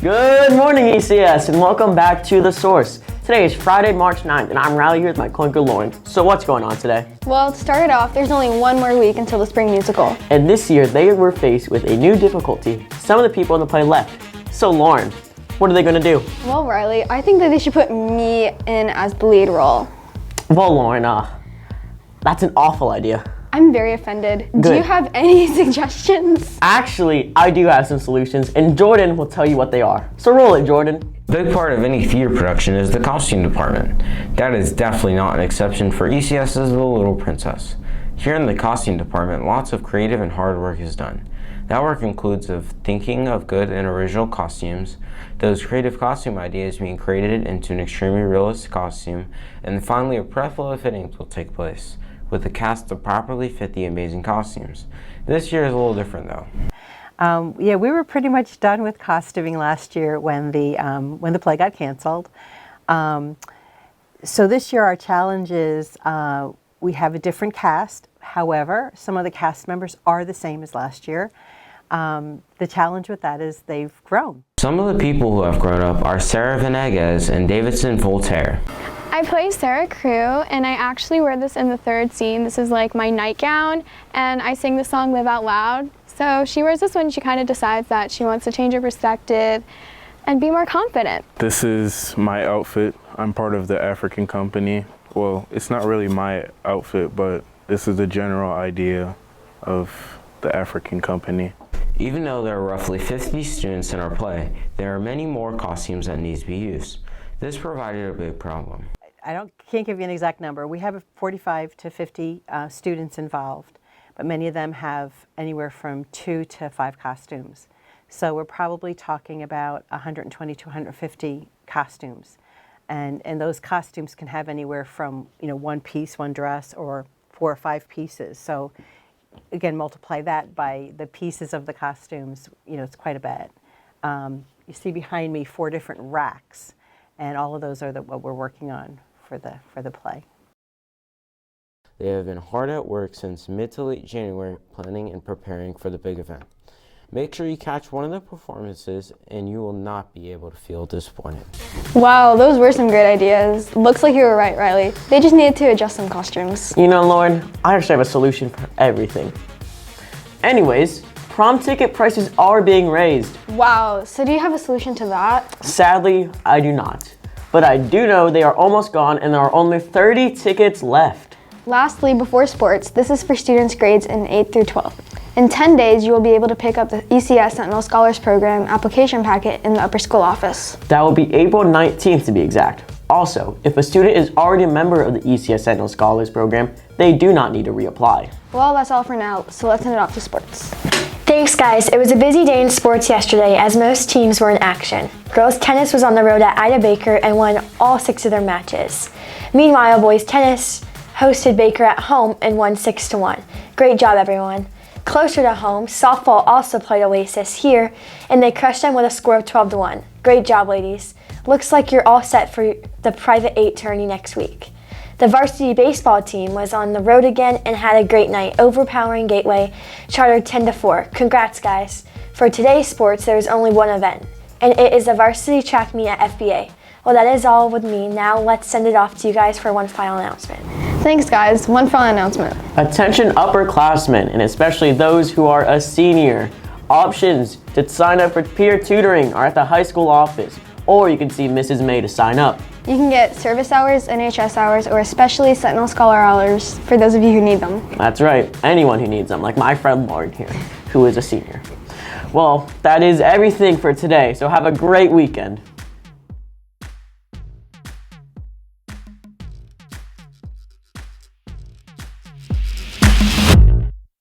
Good morning, ECS, and welcome back to The Source. Today is Friday, March 9th, and I'm Riley here with my clunker Lauren. So what's going on today? Well, to start it off, there's only one more week until the spring musical. And this year, they were faced with a new difficulty. Some of the people in the play left. So Lauren, what are they going to do? Well, Riley, I think that they should put me in as the lead role. Well, Lauren, that's an awful idea. I'm very offended. Good. Do you have any suggestions? Actually, I do have some solutions, and Jordan will tell you what they are. So roll it, Jordan. A big part of any theater production is the costume department. That is definitely not an exception for ECS's The Little Princess. Here in the costume department, lots of creative and hard work is done. That work includes thinking of good and original costumes, those creative costume ideas being created into an extremely realistic costume, and finally a plethora of fittings will take place, with the cast to properly fit the amazing costumes. This year is a little different though. Yeah, we were pretty much done with costuming last year when the play got canceled. So this year our challenge is we have a different cast. However, some of the cast members are the same as last year. The challenge with that is they've grown. Some of the people who have grown up are Sarah Venegas and Davidson Voltaire. I play Sarah Crew, and I actually wear this in the third scene. This is like my nightgown, and I sing the song Live Out Loud. So she wears this when she kind of decides that she wants to change her perspective and be more confident. This is my outfit. I'm part of the African company. Well, it's not really my outfit, but this is the general idea of the African company. Even though there are roughly 50 students in our play, there are many more costumes that need to be used. This provided a big problem. Can't give you an exact number. We have 45 to 50 students involved, but many of them have anywhere from 2 to 5 costumes. So we're probably talking about 120 to 150 costumes. And those costumes can have anywhere from, one piece, one dress, or 4 or 5 pieces. So again, multiply that by the pieces of the costumes, it's quite a bit. You see behind me 4 different racks, and all of those are what we're working on for the play. They have been hard at work since mid to late January planning and preparing for the big event. Make sure you catch one of the performances and you will not be able to feel disappointed. Wow, those were some great ideas. Looks like you were right, Riley. They just needed to adjust some costumes. Lauren, I actually have a solution for everything. Anyways, prom ticket prices are being raised. Wow, so do you have a solution to that? Sadly, I do not. But I do know they are almost gone and there are only 30 tickets left. Lastly, before sports, this is for students grades in 8th through 12th. In 10 days, you will be able to pick up the ECS Sentinel Scholars Program application packet in the upper school office. That will be April 19th to be exact. Also, if a student is already a member of the ECS Sentinel Scholars Program, they do not need to reapply. Well, that's all for now, so let's send it off to sports. Thanks, guys. It was a busy day in sports yesterday as most teams were in action. Girls tennis was on the road at Ida Baker and won all 6 of their matches. Meanwhile, boys tennis hosted Baker at home and won 6-1. Great job, everyone. Closer to home, softball also played Oasis here, and they crushed them with a score of 12-1. Great job, ladies. Looks like you're all set for the Private 8 tourney next week. The varsity baseball team was on the road again and had a great night, overpowering Gateway, chartered 10-4. Congrats, guys. For today's sports, there is only one event, and it is the varsity track meet at FBA. Well, that is all with me. Now let's send it off to you guys for one final announcement. Thanks, guys. One final announcement. Attention upperclassmen, and especially those who are a senior. Options to sign up for peer tutoring are at the high school office, or you can see Mrs. May to sign up. You can get service hours, NHS hours, or especially Sentinel Scholar hours for those of you who need them. That's right, anyone who needs them, like my friend Lauren here, who is a senior. Well, that is everything for today, so have a great weekend.